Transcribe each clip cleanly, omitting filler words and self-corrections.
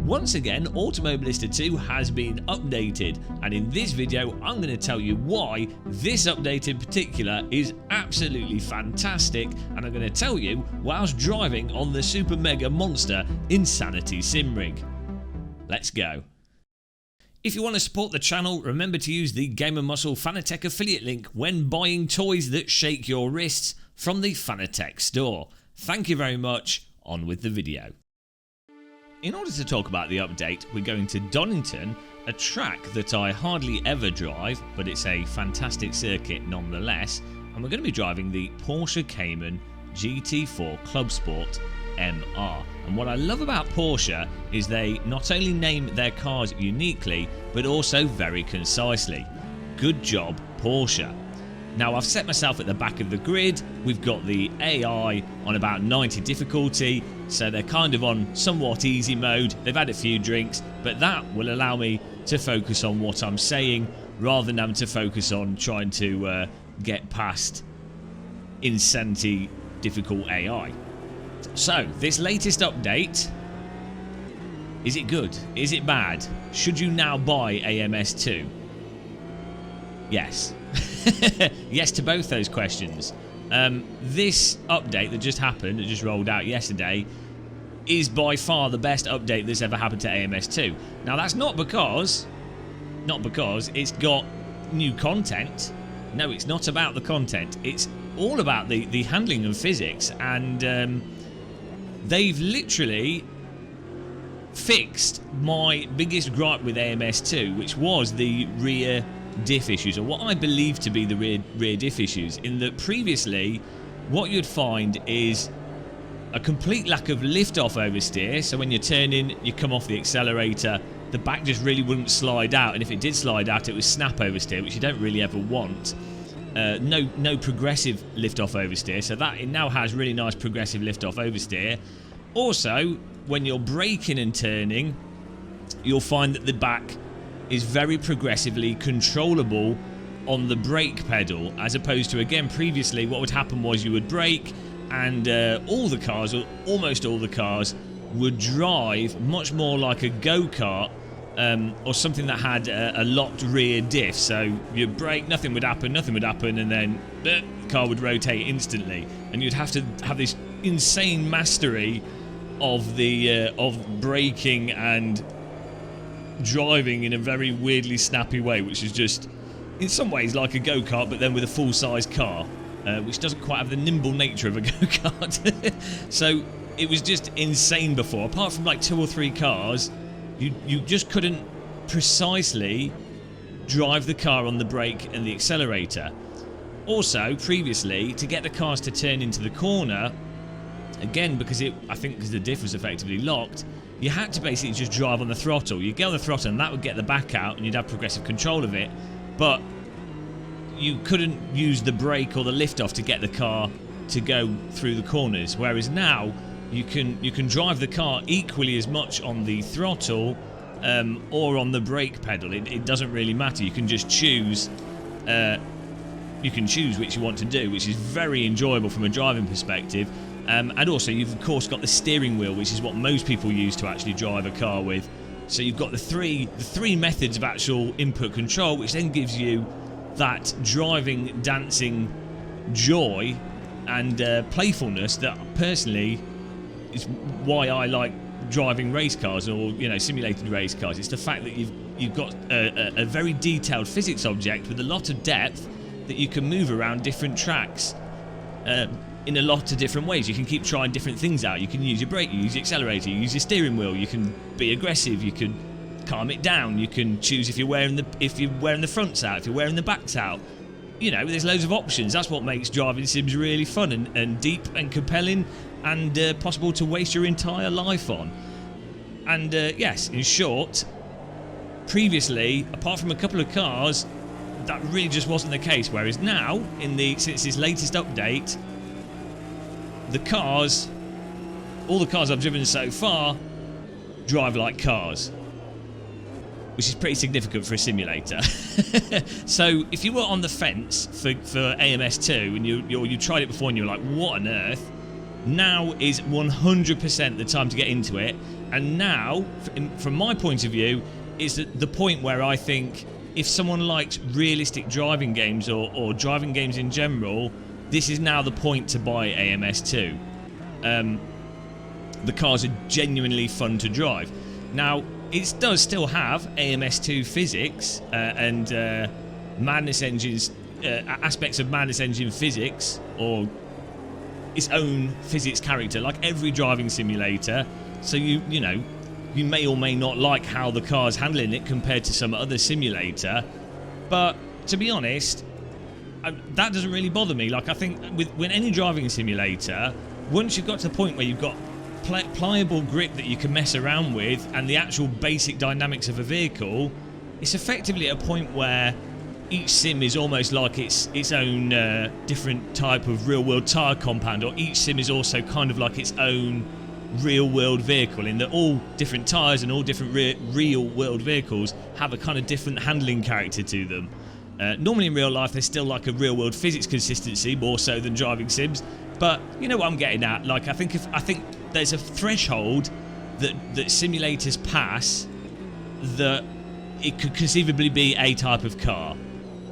Once again, Automobilista 2 has been updated, and in this video I'm going to tell you why this update in particular is absolutely fantastic, and I'm going to tell you whilst driving on the Super Mega Monster Insanity Sim Rig. Let's go. If you want to support the channel, remember to use the Gamer Muscle Fanatec affiliate link when buying toys that shake your wrists from the Fanatec store. Thank you very much. On with the video. In order to talk about the update, we're going to Donington, a track that I hardly ever drive, but it's a fantastic circuit nonetheless, and we're going to be driving the Porsche Cayman GT4 Club Sport MR. And what I love about Porsche is they not only name their cars uniquely, but also very concisely. Good job, Porsche. Now, I've set myself at the back of the grid. We've got the AI on about 90 difficulty, so they're kind of on somewhat easy mode. They've had a few drinks, but that will allow me to focus on what I'm saying rather than having to focus on trying to get past insanely difficult AI. So, this latest update, is it good? Is it bad? Should you now buy AMS2? Yes. Yes to both those questions. This update that just happened, that just rolled out yesterday, is by far the best update that's ever happened to AMS2. Now that's not because it's got new content. No, it's not about the content. It's all about the handling of physics, and they've literally fixed my biggest gripe with AMS2, which was the rear diff issues, or what I believe to be the rear diff issues, in that previously what you'd find is a complete lack of lift-off oversteer. So when you're turning, you come off the accelerator, the back just really wouldn't slide out, and if it did slide out, it was snap oversteer, which you don't really ever want. No progressive lift-off oversteer, so that it now has really nice progressive lift-off oversteer. Also, when you're braking and turning, you'll find that the back is very progressively controllable on the brake pedal, as opposed to, again, previously what would happen was you would brake and all the cars, or almost all the cars, would drive much more like a go-kart, or something that had a locked rear diff. So you brake, nothing would happen, and then the car would rotate instantly, and you'd have to have this insane mastery of the of braking and driving in a very weirdly snappy way, which is just in some ways like a go-kart, but then with a full-size car, which doesn't quite have the nimble nature of a go-kart. So it was just insane before. Apart from like 2 or 3 cars, you just couldn't precisely drive the car on the brake and the accelerator. Also, previously, to get the cars to turn into the corner, again, because I think because the diff was effectively locked, you had to basically just drive on the throttle. You'd get on the throttle and that would get the back out and you'd have progressive control of it, but you couldn't use the brake or the lift off to get the car to go through the corners. Whereas now you can drive the car equally as much on the throttle or on the brake pedal. It doesn't really matter. You can just choose. You can choose which you want to do, which is very enjoyable from a driving perspective. And also, you've of course got the steering wheel, which is what most people use to actually drive a car with. So you've got the three methods of actual input control, which then gives you that driving, dancing joy and playfulness that personally is why I like driving race cars, or simulated race cars. It's the fact that you've got a very detailed physics object with a lot of depth that you can move around different tracks. In a lot of different ways. You can keep trying different things out. You can use your brake, you use your accelerator, you use your steering wheel, you can be aggressive, you can calm it down, you can choose if you're wearing the fronts out, if you're wearing the backs out. There's loads of options. That's what makes driving sims really fun and deep and compelling, and possible to waste your entire life on. And yes, in short, previously, apart from a couple of cars, that really just wasn't the case. Whereas now, since this latest update, all the cars I've driven so far drive like cars, which is pretty significant for a simulator. So if you were on the fence for AMS2 and you tried it before and you were like, what on earth, now is 100% the time to get into it. And now, from my point of view, is the point where I think if someone likes realistic driving games or driving games in general, this is now the point to buy AMS2. The cars are genuinely fun to drive. Now, it does still have AMS2 physics and Madness Engine's aspects of Madness Engine physics, or its own physics character, like every driving simulator. So you know, you may or may not like how the car's handling it compared to some other simulator, but to be honest, that doesn't really bother me. Like, I think with any driving simulator, once you've got to the point where you've got pliable grip that you can mess around with and the actual basic dynamics of a vehicle, it's effectively at a point where each sim is almost like its own different type of real-world tyre compound, or each sim is also kind of like its own real-world vehicle, in that all different tyres and all different real-world vehicles have a kind of different handling character to them. Normally in real life there's still like a real-world physics consistency, more so than driving sims, but you know what I'm getting at. Like, I think there's a threshold that simulators pass that it could conceivably be a type of car.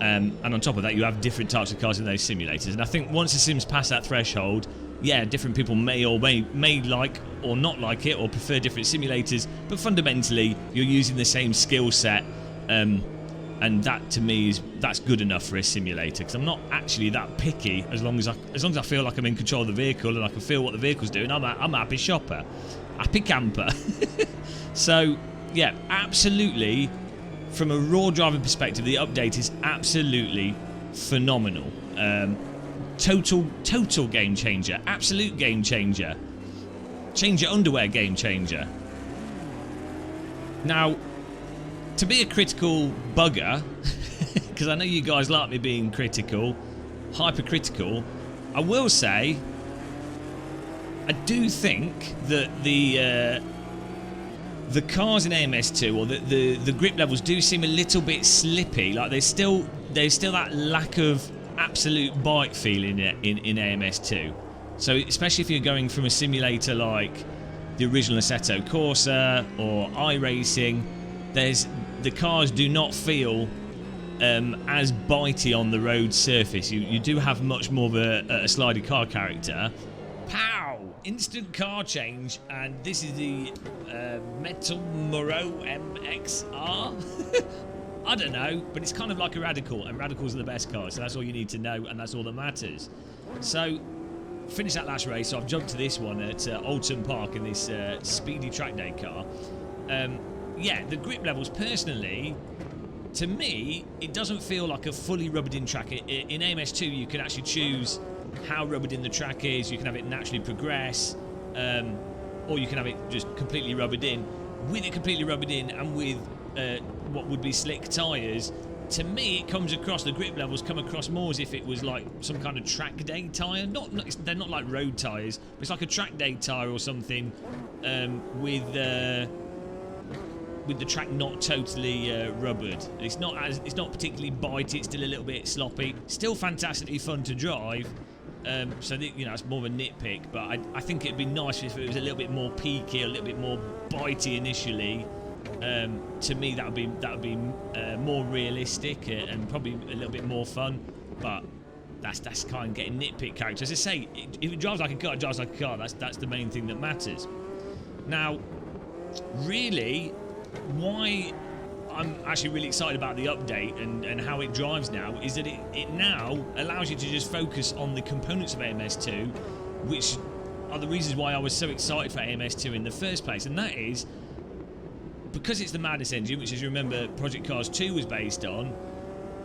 And on top of that, you have different types of cars in those simulators. And I think once the sims pass that threshold, yeah, different people may like or not like it, or prefer different simulators. But fundamentally, you're using the same skill set, and that to me that's good enough for a simulator. Because I'm not actually that picky. As long as I feel like I'm in control of the vehicle and I can feel what the vehicle's doing, I'm a happy shopper, happy camper. So yeah, absolutely. From a raw driving perspective, the update is absolutely phenomenal. Total game changer. Absolute game changer. Change your underwear game changer. Now, to be a critical bugger, because I know you guys like me being critical, hypercritical, I will say I do think that the cars in AMS2, or the grip levels, do seem a little bit slippy. Like there's still that lack of absolute bite feeling in AMS2. So especially if you're going from a simulator like the original Assetto Corsa or iRacing, the cars do not feel as bitey on the road surface. You do have much more of a slidey car character. Pow! Instant car change, and this is the Metal Muro MXR. I don't know, but it's kind of like a Radical, and Radicals are the best cars, so that's all you need to know, and that's all that matters. So, finished that last race, so I've jumped to this one at Oulton Park in this speedy track day car. Yeah, the grip levels, personally, to me, it doesn't feel like a fully rubbered in track. In AMS2, you can actually choose how rubbered in the track is. You can have it naturally progress, or you can have it just completely rubbered in. With it completely rubbered in and with what would be slick tyres, to me it comes across, the grip levels come across more as if it was like some kind of track day tyre. They're not like road tyres, but it's like a track day tyre or something, with the track not totally rubbered. It's not particularly bitey. It's still a little bit sloppy. Still fantastically fun to drive. So you know, it's more of a nitpick, but I think it'd be nice if it was a little bit more peaky, a little bit more bitey initially. To me, that would be more realistic and probably a little bit more fun. But that's kind of getting nitpick character. As I say, if it drives like a car, it drives like a car. That's the main thing that matters. Now, really, why I'm actually really excited about the update and how it drives now is that it now allows you to just focus on the components of AMS2, which are the reasons why I was so excited for AMS2 in the first place. And that is because it's the Madness engine, which, as you remember, Project Cars 2 was based on.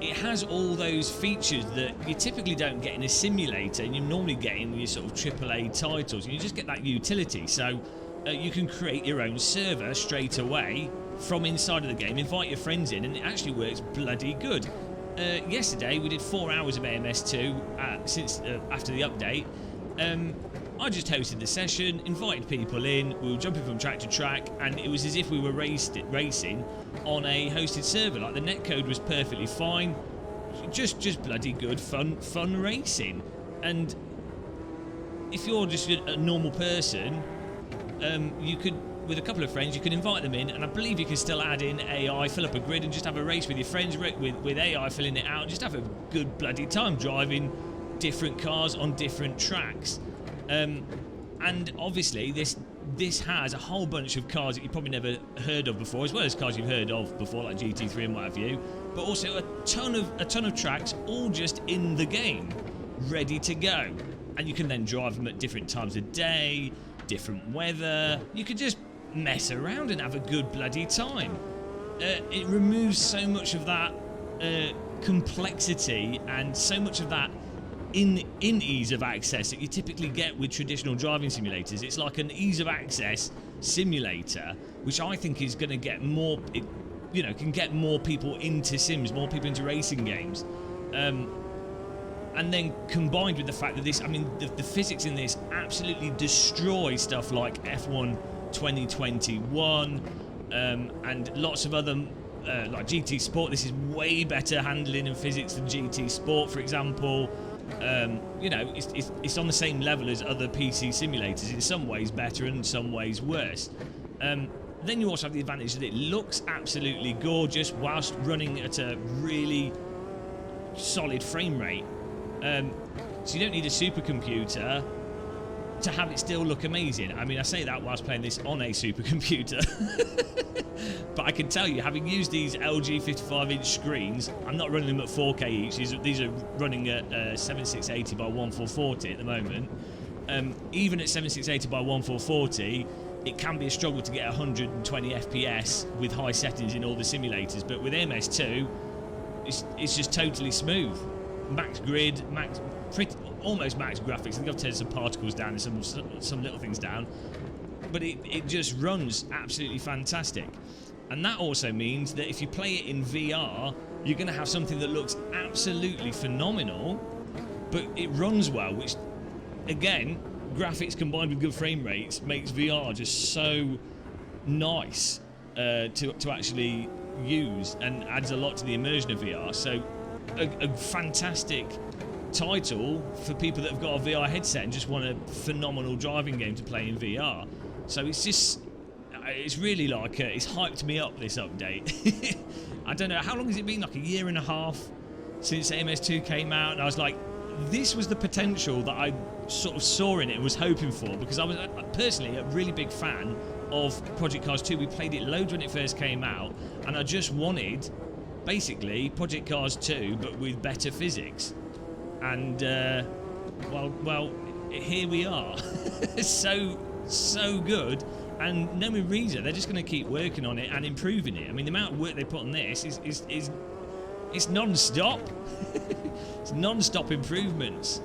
It has all those features that you typically don't get in a simulator, and you normally get in your sort of AAA titles, and you just get that utility. So you can create your own server straight away from inside of the game, invite your friends in, and it actually works bloody good. Yesterday we did 4 hours of AMS2 since after the update. I just hosted the session, invited people in, we were jumping from track to track, and it was as if we were racing on a hosted server. Like, the netcode was perfectly fine, just bloody good fun racing. And if you're just a normal person, you could, with a couple of friends, you can invite them in, and I believe you can still add in AI, fill up a grid, and just have a race with your friends with AI filling it out. Just have a good bloody time driving different cars on different tracks. And obviously, this has a whole bunch of cars that you probably never heard of before, as well as cars you've heard of before, like GT3 and what have you. But also a ton of tracks, all just in the game, ready to go. And you can then drive them at different times of day, different weather. You could just mess around and have a good bloody time. It removes so much of that complexity and so much of that in ease of access that you typically get with traditional driving simulators. It's like an ease of access simulator, which I think is going to get more, can get more people into sims, more people into racing games. And then combined with the fact that this, I mean, the physics in this absolutely destroy stuff like F1 2021 and lots of other, like GT Sport. This is way better handling and physics than GT Sport, for example. It's on the same level as other PC simulators, in some ways better and in some ways worse. Then you also have the advantage that it looks absolutely gorgeous whilst running at a really solid frame rate. So you don't need a supercomputer to have it still look amazing. I mean, I say that whilst playing this on a supercomputer. But I can tell you, having used these LG 55-inch screens, I'm not running them at 4K each. These are running at 7680 by 1440 at the moment. Even at 7680 by 1440, it can be a struggle to get 120 FPS with high settings in all the simulators. But with MS2, it's just totally smooth. Max grid, almost max graphics. I think I've turned some particles down and some little things down, but it just runs absolutely fantastic. And that also means that if you play it in VR, you're going to have something that looks absolutely phenomenal, but it runs well, which, again, graphics combined with good frame rates makes VR just so nice to actually use, and adds a lot to the immersion of VR. So a fantastic title for people that have got a VR headset and just want a phenomenal driving game to play in VR. So it's really like it's hyped me up, this update. I don't know, how long has it been, like a year and a half since MS2 came out, and I was like, this was the potential that I sort of saw in it and was hoping for, because I was personally a really big fan of Project Cars 2. We played it loads when it first came out, and I just wanted basically Project Cars 2 but with better physics. And well, here we are. so good. And knowing Reiza, they're just going to keep working on it and improving it. I mean, the amount of work they put on this is non-stop. It's non-stop improvements.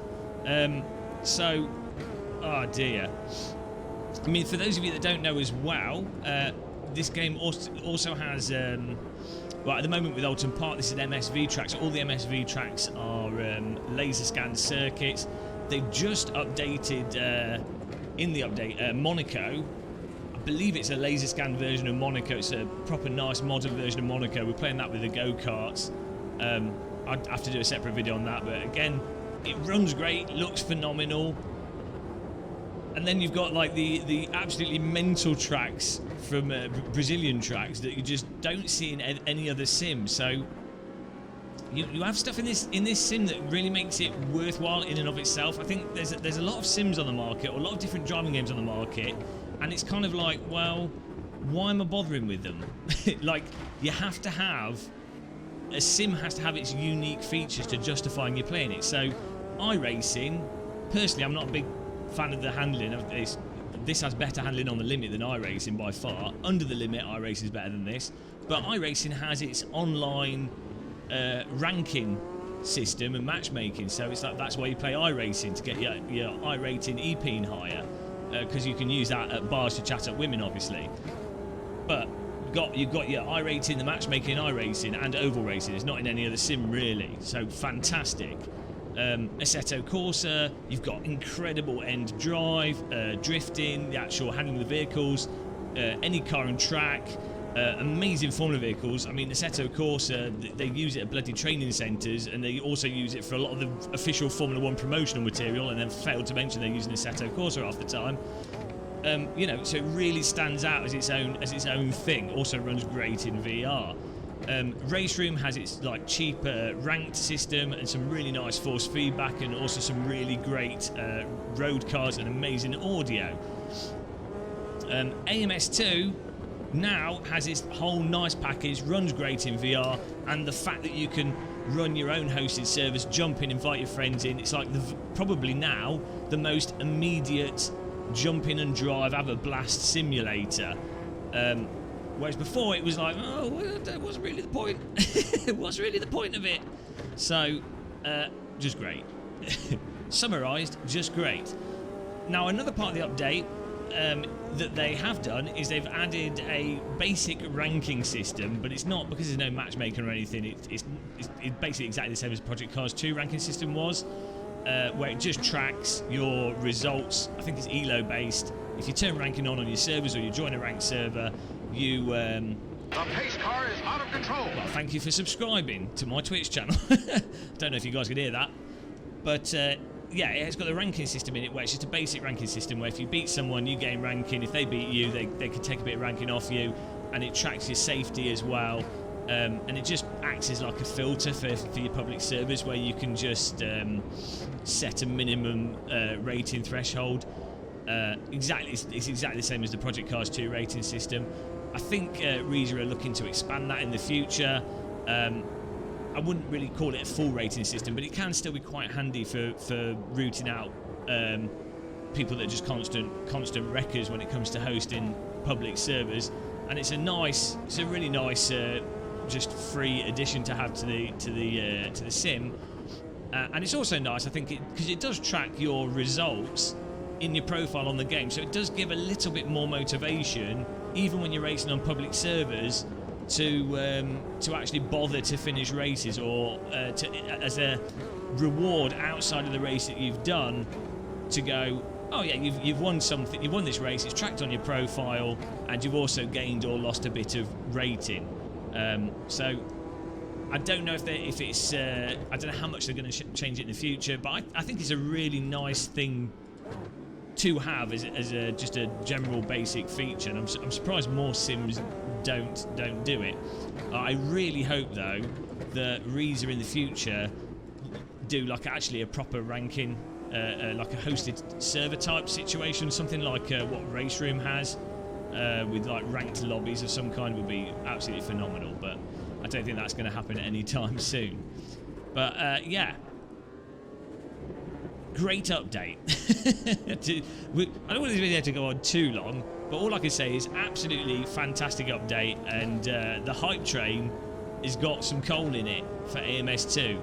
Oh dear. I mean, for those of you that don't know as well, this game also has, well, at the moment with Alton Park, this is MSV tracks. All the MSV tracks are laser scanned circuits. They've just updated, in the update, Monaco. I believe it's a laser scanned version of Monaco. It's a proper nice modern version of Monaco. We're playing that with the go-karts. I'd have to do a separate video on that, but again, it runs great, looks phenomenal. And then you've got like the absolutely mental tracks from Brazilian tracks that you just don't see in any other sim. So you have stuff in this sim that really makes it worthwhile in and of itself. I think there's a lot of sims on the market, or a lot of different driving games on the market, and it's kind of like, well, why am I bothering with them? Like, you have to have a sim has to have its unique features to justifying you playing it. So iRacing, personally, I'm not a big fan of the handling of this. This has better handling on the limit than iRacing by far. Under the limit, iRacing is better than this. But iRacing has its online ranking system and matchmaking. So it's like, that's why you play iRacing, to get your iRating EP higher, because you can use that at bars to chat up women, obviously. But you've got your iRating, the matchmaking in iRacing, and oval racing. It's not in any other sim really. So fantastic. Assetto Corsa, you've got incredible end drive, drifting, the actual handling of the vehicles, any car and track, Amazing Formula vehicles. I mean, the Assetto Corsa, they use it at bloody training centres, and they also use it for a lot of the official Formula 1 promotional material, and then failed to mention they're using the Assetto Corsa half the time. You know, so it really stands out as its own thing. Also runs great in VR. Race Room has its like cheaper ranked system and some really nice force feedback, and also some really great road cars and amazing audio. AMS2 now has its whole nice package, runs great in VR, and the fact that you can run your own hosted servers, jump in, invite your friends in, it's like probably now the most immediate jump in and drive, have a blast simulator. Whereas before it was like, oh, that wasn't really the point. What's really the point of it? So, just great. Summarised, just great. Now, another part of the update that they have done is they've added a basic ranking system, but it's not because there's no matchmaking or anything. It's basically exactly the same as Project Cars 2 ranking system was, where it just tracks your results. I think it's ELO based. If you turn ranking on your servers or you join a ranked server, you the pace car is out of control. Well, thank you for subscribing to my Twitch channel. Don't know if you guys could hear that, but yeah, it's got the ranking system in it where it's just a basic ranking system where if you beat someone, you gain ranking. If they beat you, they can take a bit of ranking off you, and it tracks your safety as well. And it just acts as like a filter for your public servers, where you can just set a minimum rating threshold. It's exactly the same as the Project Cars 2 rating system. I think Reiza are looking to expand that in the future. I wouldn't really call it a full rating system, but it can still be quite handy for rooting out people that are just constant wreckers when it comes to hosting public servers. And it's a really nice just free addition to have to the sim. And it's also nice, I think, because it does track your results in your profile on the game, so it does give a little bit more motivation, even when you're racing on public servers, to actually bother to finish races, or as a reward outside of the race that you've done, to go, oh yeah, you've won something, you've won this race, it's tracked on your profile, and you've also gained or lost a bit of rating. So I don't know if it's I don't know how much they're going to change it in the future, but I think it's a really nice thing to have as just a general basic feature, and I'm surprised more sims don't do it. I really hope though that Reiza in the future do like actually a proper ranking, like a hosted server type situation, something like what Race Room has, with like ranked lobbies of some kind, would be absolutely phenomenal. But I don't think that's going to happen anytime soon. But yeah. Great update. I don't want this video to go on too long, but all I can say is absolutely fantastic update, and the hype train has got some coal in it for AMS2.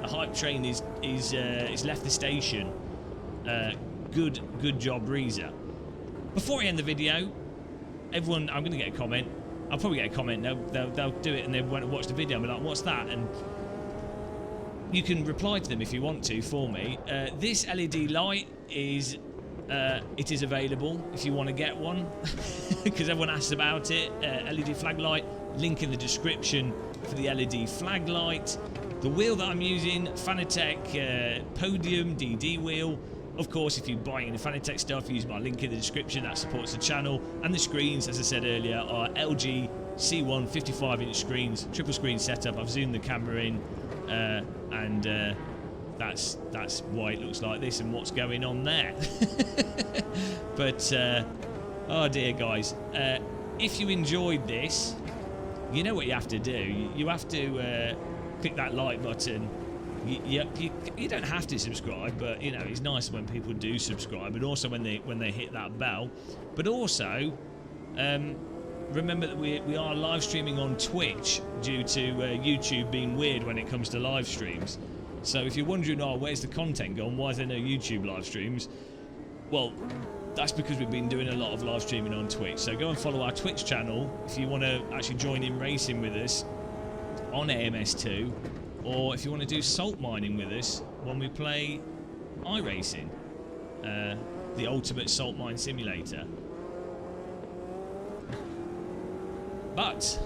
The hype train is left the station. Good job, Reiza. Before I end the video, everyone, I'm going to get a comment. I'll probably get a comment. They'll do it and they won't watch the video and be like, "What's that?" And you can reply to them if you want to for me. This LED light is available if you want to get one, because everyone asks about it. LED flag light, link in the description for the LED flag light. The wheel that I'm using, Fanatec Podium DD wheel. Of course, if you're buying any Fanatec stuff, use my link in the description. That supports the channel. And the screens, as I said earlier, are LG C1 55-inch screens, triple screen setup. I've zoomed the camera in. And that's why it looks like this and what's going on there. But oh dear, guys, if you enjoyed this, you know what you have to do. You have to click that like button. You don't have to subscribe, but you know it's nice when people do subscribe, and also when they hit that bell. But also remember that we are live streaming on Twitch due to YouTube being weird when it comes to live streams. So if you're wondering, oh, where's the content gone? Why is there no YouTube live streams? Well, that's because we've been doing a lot of live streaming on Twitch. So go and follow our Twitch channel if you want to actually join in racing with us on AMS2, or if you want to do salt mining with us when we play iRacing, the ultimate salt mine simulator. But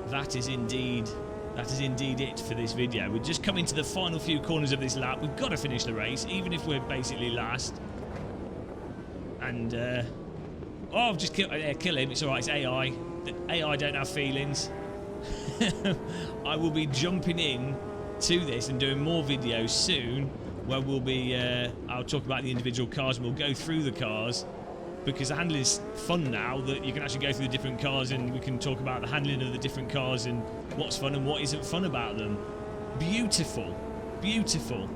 that is indeed it for this video. We're just coming to the final few corners of this lap. We've got to finish the race, even if we're basically last. And oh, I've just kill him. It's all right. It's AI. The AI don't have feelings. I will be jumping in to this and doing more videos soon, where we'll be. I'll talk about the individual cars and we'll go through the cars, because the handling is fun now that you can actually go through the different cars and we can talk about the handling of the different cars and what's fun and what isn't fun about them. Beautiful, beautiful.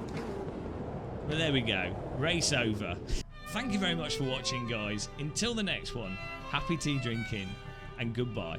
But there we go. Race over. Thank you very much for watching, guys. Until the next one, happy tea drinking and goodbye.